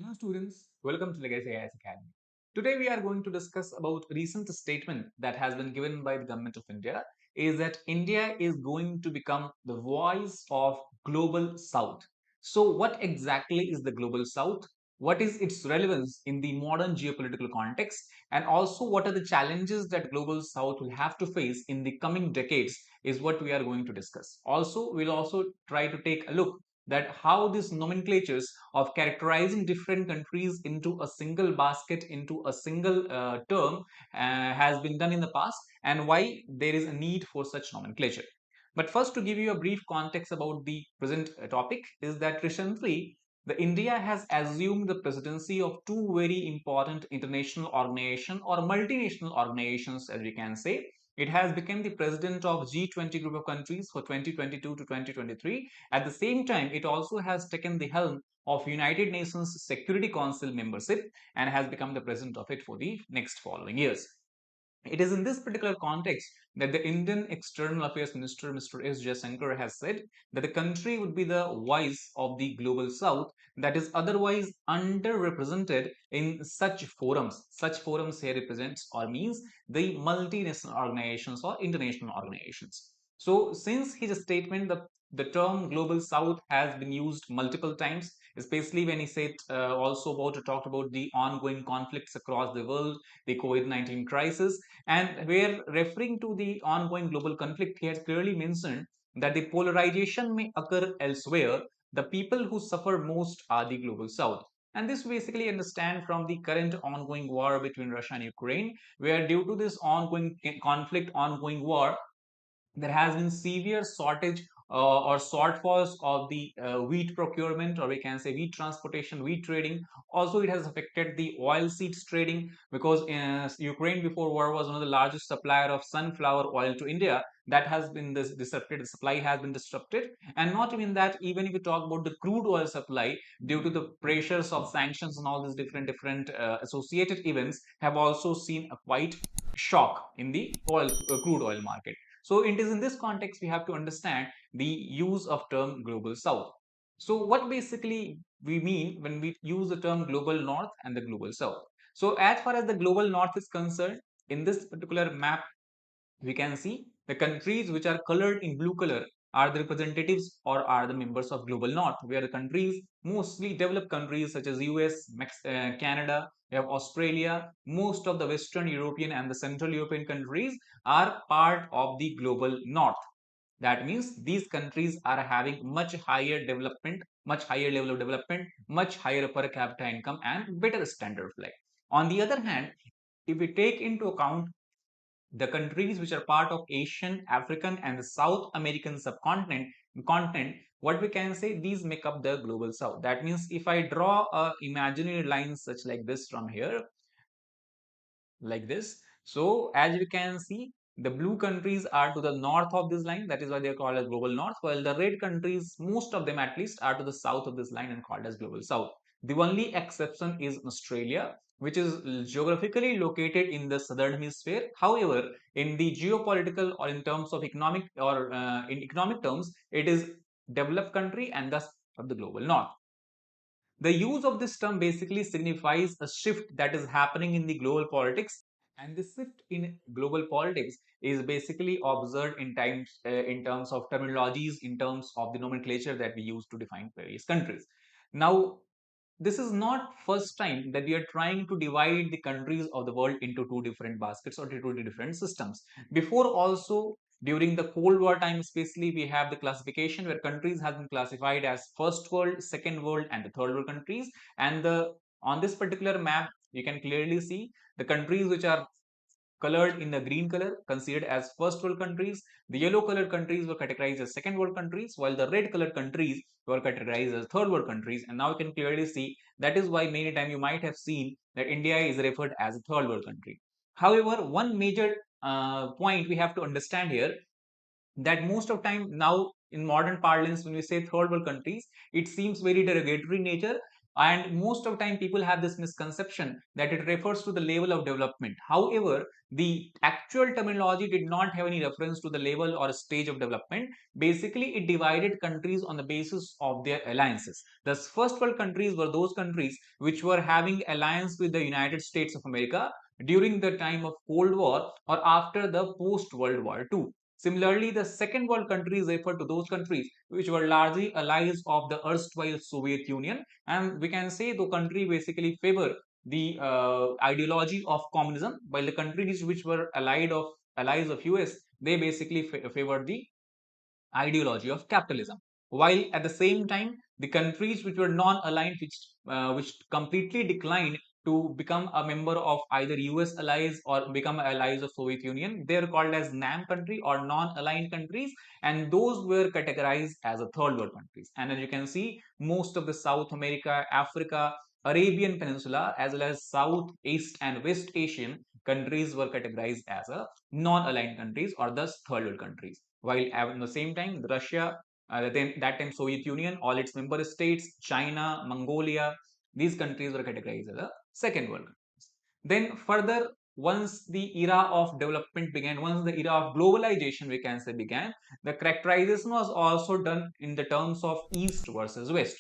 Hello students, welcome to Legacy IAS Academy. Today we are going to discuss about a recent statement that has been given by the government of India is that India is going to become the voice of global south. So what exactly is the global south? What is its relevance in the modern geopolitical context, and also what are the challenges that global south will have to face in the coming decades is what we are going to discuss. Also, we'll also try to take a look that how these nomenclatures of characterizing different countries into a single basket, into a single term has been done in the past, and why there is a need for such nomenclature. But first, to give you a brief context about the present topic, is that recently the India has assumed the presidency of two very important international organizations or multinational organizations, as we can say. It has become the president of G20 group of countries for 2022 to 2023. At the same time, it also has taken the helm of United Nations Security Council membership and has become the president of it for the next following years. It is in this particular context that the Indian External Affairs Minister, Mr. S. Jayanagara, has said that the country would be the voice of the global south that is otherwise underrepresented in such forums. Such forums here represents or means the multinational organizations or international organizations. So, since his statement, the term global south has been used multiple times, especially when he said also about talked about the ongoing conflicts across the world, the COVID-19 crisis, and where referring to the ongoing global conflict, he has clearly mentioned that the polarization may occur elsewhere. The people who suffer most are the global south. And this basically understand from the current ongoing war between Russia and Ukraine, where due to this ongoing conflict, ongoing war, there has been severe shortage or shortfalls of the wheat procurement, or we can say wheat transportation, wheat trading. Also, it has affected the oil seeds trading because Ukraine before war was one of the largest supplier of sunflower oil to India. That has been disrupted. The supply has been disrupted, and not even that. Even if you talk about the crude oil supply, due to the pressures of sanctions and all these different associated events, have also seen a quite shock in the crude oil market. So it is in this context we have to understand the use of term global south. So what basically we mean when we use the term global north and the global south. So as far as the global north is concerned, in this particular map, we can see the countries which are colored in blue color are the representatives or are the members of global north, where the countries, mostly developed countries such as US, Canada, we have Australia, most of the Western European and the Central European countries are part of the global north. That means these countries are having much higher development, much higher level of development, much higher per capita income, and better standard of life. On the other hand, if we take into account the countries which are part of Asian, African, and the South American subcontinent, what we can say, these make up the global south. That means if I draw a imaginary line such like this from here, like this. So as you can see, the blue countries are to the north of this line, that is why they are called as global north, while the red countries, most of them at least, are to the south of this line and called as global south. The only exception is Australia, which is geographically located in the southern hemisphere. However, in the geopolitical or in terms of economic or in economic terms, it is developed country and thus of the global north. The use of this term basically signifies a shift that is happening in the global politics, and this shift in global politics is basically observed in terms of terminologies, in terms of the nomenclature that we use to define various countries. Now, this is not first time that we are trying to divide the countries of the world into two different baskets or two different systems. Before also, during the Cold War time especially, we have the classification where countries have been classified as first world, second world, and the third world countries. And on this particular map, you can clearly see the countries which are colored in the green color considered as first world countries. The yellow colored countries were categorized as second world countries, while the red colored countries were categorized as third world countries. And now you can clearly see that is why many times you might have seen that India is referred as a third world country. However, one major point we have to understand here, that most of time now in modern parlance when we say third world countries, it seems very derogatory nature, and most of the time people have this misconception that it refers to the level of development. However, the actual terminology did not have any reference to the level or stage of development. Basically, it divided countries on the basis of their alliances. The first world countries were those countries which were having alliance with the United States of America during the time of Cold War or after the post World War II. Similarly, the second world countries refer to those countries which were largely allies of the erstwhile Soviet Union, and we can say the country basically favor the ideology of communism, while the countries which were allies of US, they basically favored the ideology of capitalism. While at the same time, the countries which were non-aligned, which completely declined to become a member of either US allies or become allies of Soviet Union, they are called as NAM country or non-aligned countries, and those were categorized as a third world countries. And as you can see, most of the South America, Africa, Arabian Peninsula, as well as South, East, and West Asian countries were categorized as a non-aligned countries or thus third world countries. While at the same time, Russia, then that time Soviet Union, all its member states, China, Mongolia, these countries were categorized as a second world countries. Then further, once the era of development began, once the era of globalization, we can say, began, the characterization was also done in the terms of East versus West.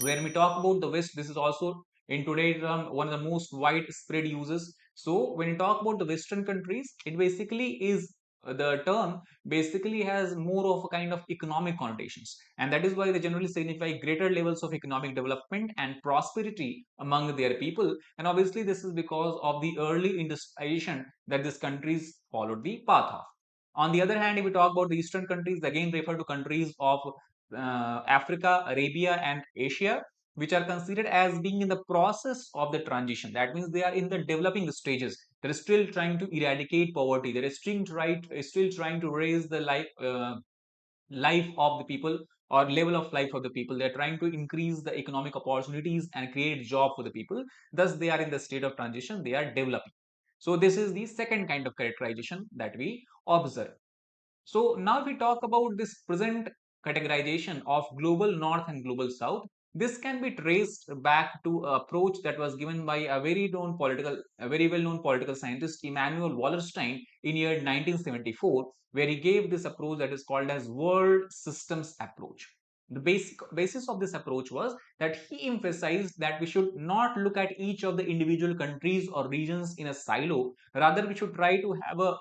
When we talk about the West, this is also in today's term one of the most widespread uses. So when you talk about the Western countries, it basically is the term basically has more of a kind of economic connotations, and that is why they generally signify greater levels of economic development and prosperity among their people. And obviously this is because of the early industrialization that these countries followed the path of. On the other hand, if we talk about the Eastern countries, again refer to countries of Africa, Arabia, and Asia, which are considered as being in the process of the transition. That means they are in the developing stages. They're still trying to eradicate poverty. They're still trying to raise the life of the people or level of life of the people. They're trying to increase the economic opportunities and create job for the people. Thus, they are in the state of transition. They are developing. So this is the second kind of characterization that we observe. So now if we talk about this present categorization of global north and global south, this can be traced back to an approach that was given by a very well-known political scientist, Immanuel Wallerstein, in year 1974, where he gave this approach that is called as world systems approach. The basic basis of this approach was that he emphasized that we should not look at each of the individual countries or regions in a silo. Rather, we should try to have a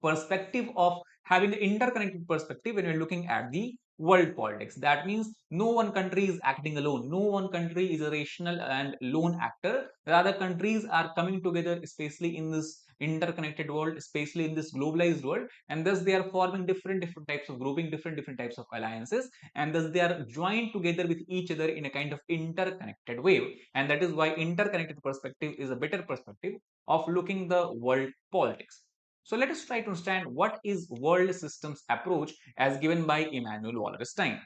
perspective of having the interconnected perspective when you're looking at the world politics. That means no one country is acting alone, no one country is a rational and lone actor. Rather, countries are coming together, especially in this interconnected world, especially in this globalized world, and thus they are forming different types of grouping, different types of alliances, and thus they are joined together with each other in a kind of interconnected way. And that is why interconnected perspective is a better perspective of looking the world politics. So let us try to understand what is world systems approach as given by Immanuel Wallerstein.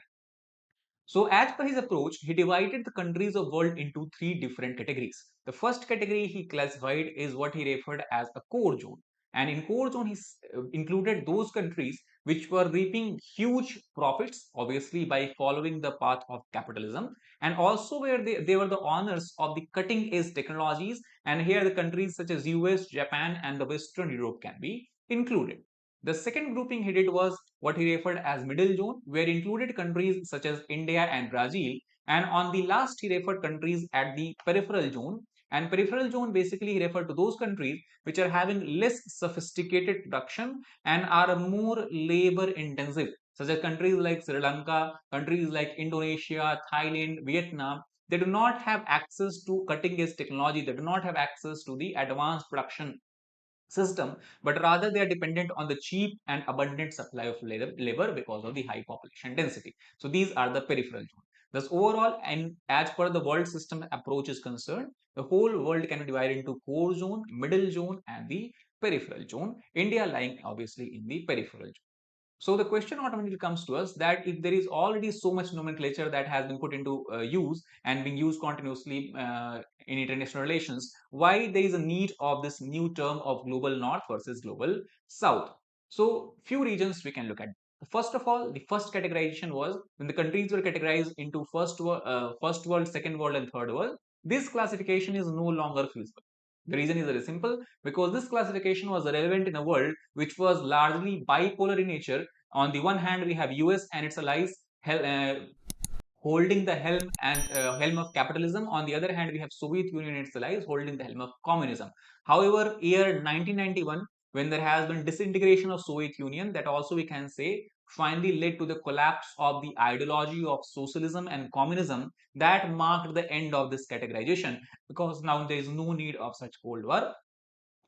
So as per his approach, he divided the countries of world into three different categories. The first category he classified is what he referred as a core zone. And in core zone, he included those countries which were reaping huge profits, obviously by following the path of capitalism, and also where they were the owners of the cutting edge technologies. And here the countries such as US, Japan, and the Western Europe can be included. The second grouping he did was what he referred as middle zone, where included countries such as India and Brazil. And on the last, he referred countries at the peripheral zone. And peripheral zone basically he referred to those countries which are having less sophisticated production and are more labor intensive, such as countries like Sri Lanka, countries like Indonesia, Thailand, Vietnam. They do not have access to cutting edge technology. They do not have access to the advanced production system, but rather they are dependent on the cheap and abundant supply of labor because of the high population density. So these are the peripheral zones. Thus, overall, and as per the world system approach is concerned, the whole world can be divided into core zone, middle zone, and the peripheral zone. India lying obviously in the peripheral zone. So the question automatically comes to us that if there is already so much nomenclature that has been put into use and being used continuously in international relations, why there is a need of this new term of global north versus global south? So few regions we can look at. First of all, the first categorization was when the countries were categorized into first world, second world, and third world. This classification is no longer feasible. The reason is very simple, because this classification was relevant in a world which was largely bipolar in nature. On the one hand, we have US and its allies holding the helm of capitalism. On the other hand, we have Soviet Union and its allies holding the helm of communism. However, year 1991, when there has been disintegration of Soviet Union, that also we can say finally led to the collapse of the ideology of socialism and communism. That marked the end of this categorization, because now there is no need of such Cold War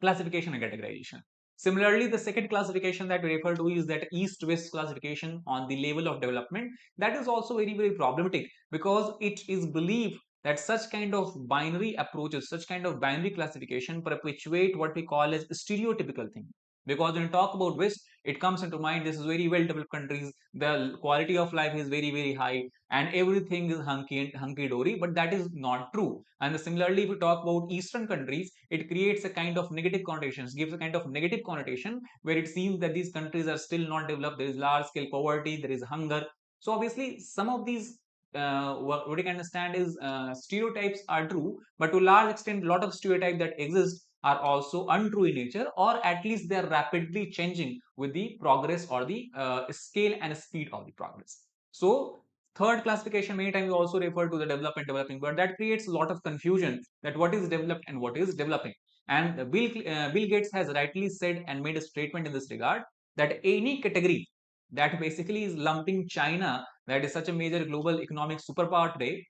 classification and categorization. Similarly, the second classification that we refer to is that East-West classification on the level of development. That is also very, very problematic, because it is believed that such kind of binary approaches, such kind of binary classification perpetuate what we call as stereotypical thing. Because when you talk about West, it comes into mind this is very well developed countries, the quality of life is very, very high, and everything is hunky dory, but that is not true. And similarly, if we talk about Eastern countries, it creates a kind of negative connotations, gives a kind of negative connotation where it seems that these countries are still not developed, there is large scale poverty, there is hunger. So obviously some of these what you can understand is stereotypes are true, but to a large extent a lot of stereotypes that exist are also untrue in nature, or at least they are rapidly changing with the progress or the scale and speed of the progress. So third classification, many times we also refer to the developed and developing, but that creates a lot of confusion that what is developed and what is developing. And Bill Gates has rightly said and made a statement in this regard that any category that basically is lumping China, that is such a major global economic superpower today,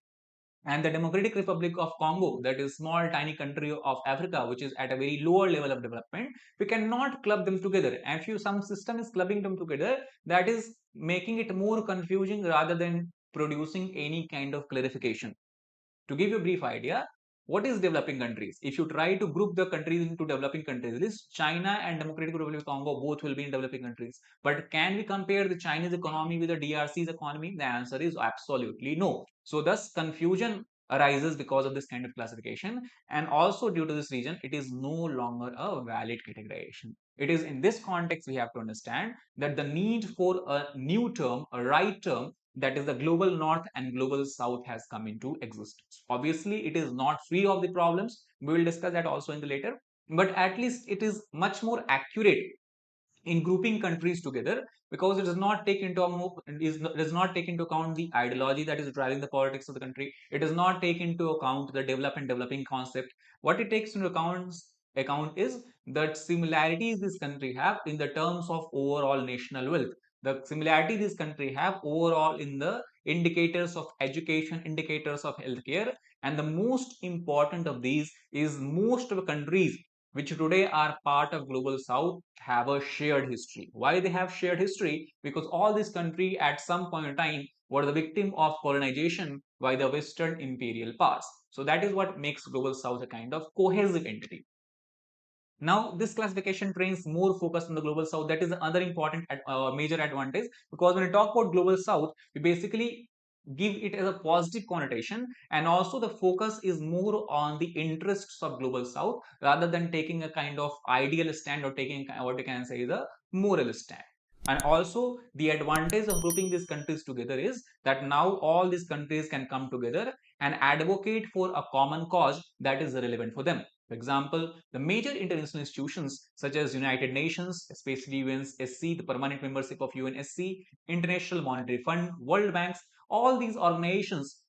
and the Democratic Republic of Congo, that is small tiny country of Africa, which is at a very lower level of development, we cannot club them together. And if some system is clubbing them together, that is making it more confusing rather than producing any kind of clarification. To give you a brief idea, what is developing countries? If you try to group the countries into developing countries list, China and Democratic Republic of Congo both will be in developing countries. But can we compare the Chinese economy with the DRC's economy? The answer is absolutely no. So thus confusion arises because of this kind of classification, and also due to this reason it is no longer a valid categorization. It is in this context we have to understand that the need for a new term, a right term, that is the global north and global south, has come into existence. Obviously it is not free of the problems, we will discuss that also in the later, but at least it is much more accurate in grouping countries together, because it does not take into does not take into account the ideology that is driving the politics of the country. It does not take into account the develop and developing concept. What it takes into account is the similarities this country have in the terms of overall national wealth, the similarity this country have overall in the indicators of education, indicators of healthcare, and the most important of these is most of the countries which today are part of global south have a shared history. Why they have shared history? Because all these countries at some point in time were the victim of colonization by the Western imperial powers. So that is what makes global south a kind of cohesive entity. Now this classification trains more focus on the global south. That is another important major advantage, because when we talk about global south, we basically give it as a positive connotation, and also the focus is more on the interests of global south rather than taking a kind of ideal stand or taking what you can say is a moral stand. And also the advantage of grouping these countries together is that now all these countries can come together and advocate for a common cause that is relevant for them. For example, the major international institutions such as United Nations, especially UNSC, the permanent membership of UNSC, International Monetary Fund, World Banks, all these organizations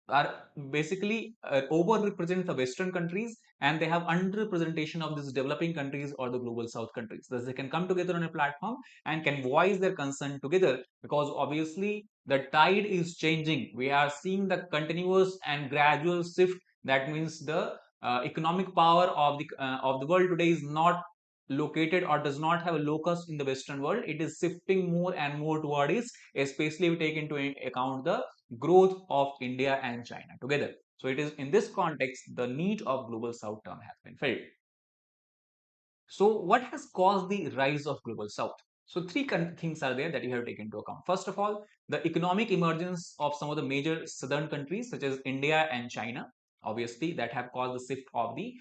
are basically overrepresent the Western countries, and they have underrepresentation of these developing countries or the global South countries. Thus, they can come together on a platform and can voice their concern together, because obviously the tide is changing. We are seeing the continuous and gradual shift. That means the economic power of the world today is not located or does not have a locus in the Western world. It is shifting more and more toward it, especially if we take into account the growth of India and China together. So it is in this context the need of global south term has been felt. So what has caused the rise of global south? So three things are there that you have to take into account. First of all, the economic emergence of some of the major southern countries such as India and China, obviously that have caused the shift of the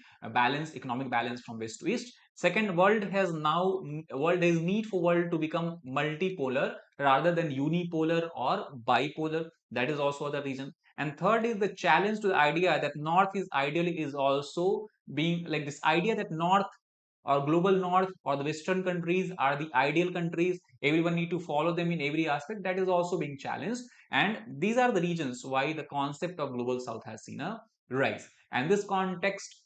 economic balance from west to east. Second, world is need for world to become multipolar rather than unipolar or bipolar. That is also the reason. And third is the challenge to the idea that North is ideally is also being like this idea that North or global North or the Western countries are the ideal countries. Everyone need to follow them in every aspect. That is also being challenged. And these are the reasons why the concept of global South has seen a rise. And this context,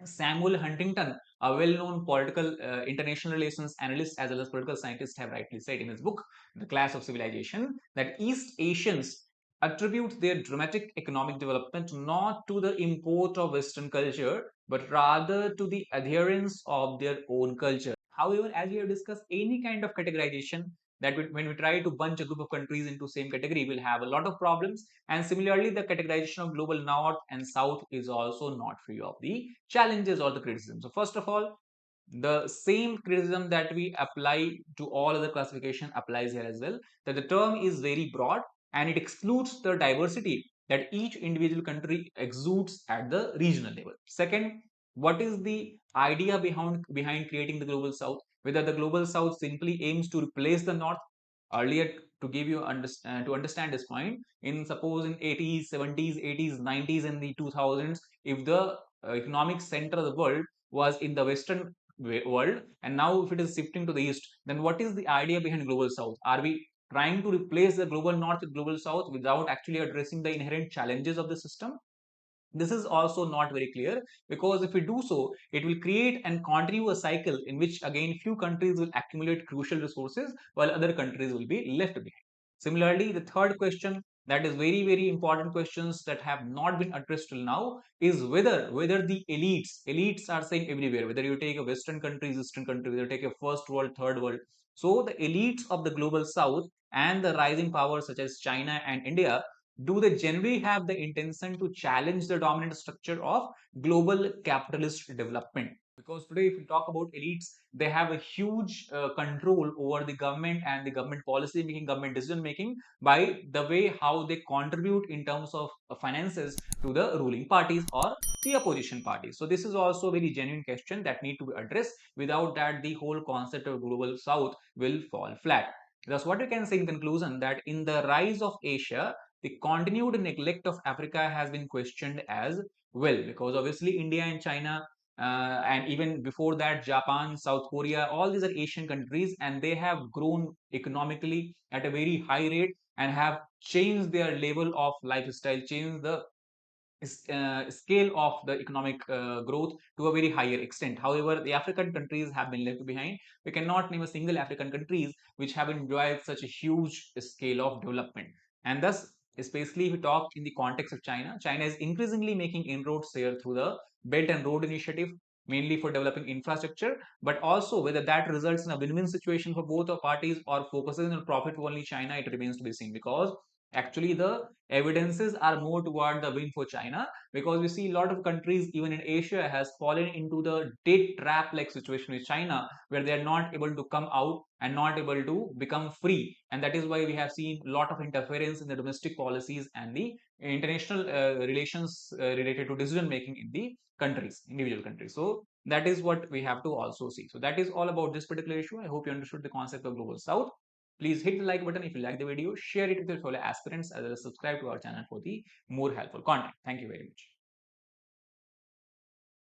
Samuel Huntington, a well-known political international relations analyst as well as political scientist, have rightly said in his book, The Clash of Civilization, that East Asians attribute their dramatic economic development not to the import of Western culture, but rather to the adherence of their own culture. However, as we have discussed, any kind of categorization that when we try to bunch a group of countries into same category, will have a lot of problems. And similarly, the categorization of global North and South is also not free of the challenges or the criticism. So first of all, the same criticism that we apply to all other classification applies here as well, that the term is very broad and it excludes the diversity that each individual country exudes at the regional level. Second, what is the idea behind creating the global South? Whether the global South simply aims to replace the North. Earlier, to give you to understand this point, in suppose in 80s, 70s, 80s, 90s, and the 2000s, if the economic center of the world was in the Western world, and now if it is shifting to the East, then what is the idea behind global South? Are we trying to replace the global North with global South without actually addressing the inherent challenges of the system? This is also not very clear, because if we do so, it will create and continue a cycle in which again few countries will accumulate crucial resources while other countries will be left behind. Similarly, the third question, that is very important questions that have not been addressed till now, is whether the elites are same everywhere, whether you take a Western countries, Eastern countries, whether you take a first world, third world. So the elites of the global South and the rising powers such as China and India, do they generally have the intention to challenge the dominant structure of global capitalist development? Because today, if we talk about elites, they have a huge control over the government and the government policy making, government decision making, by the way how they contribute in terms of finances to the ruling parties or the opposition parties. So this is also a very genuine question that need to be addressed. Without that, the whole concept of global South will fall flat. Thus, what you can say in conclusion, that in the rise of Asia, the continued neglect of Africa has been questioned as well, because obviously India and China, and even before that Japan, South Korea, all these are Asian countries, and they have grown economically at a very high rate and have changed their level of lifestyle, changed the scale of the economic growth to a very higher extent. However, the African countries have been left behind. We cannot name a single African countries which have enjoyed such a huge scale of development. And thus, especially if we talk in the context of China, China is increasingly making inroads here through the Belt and Road Initiative, mainly for developing infrastructure, but also whether that results in a win-win situation for both the parties or focuses on profit only China, it remains to be seen, because actually the evidences are more toward the win for China, because we see a lot of countries even in Asia has fallen into the debt trap like situation with China, where they are not able to come out and not able to become free. And that is why we have seen a lot of interference in the domestic policies and the international relations related to decision making in the countries, individual countries. So that is what we have to also see. So that is all about this particular issue. I hope you understood the concept of global South. Please hit the like button if you like the video, share it with your fellow aspirants, as well as subscribe to our channel for the more helpful content. Thank you very much.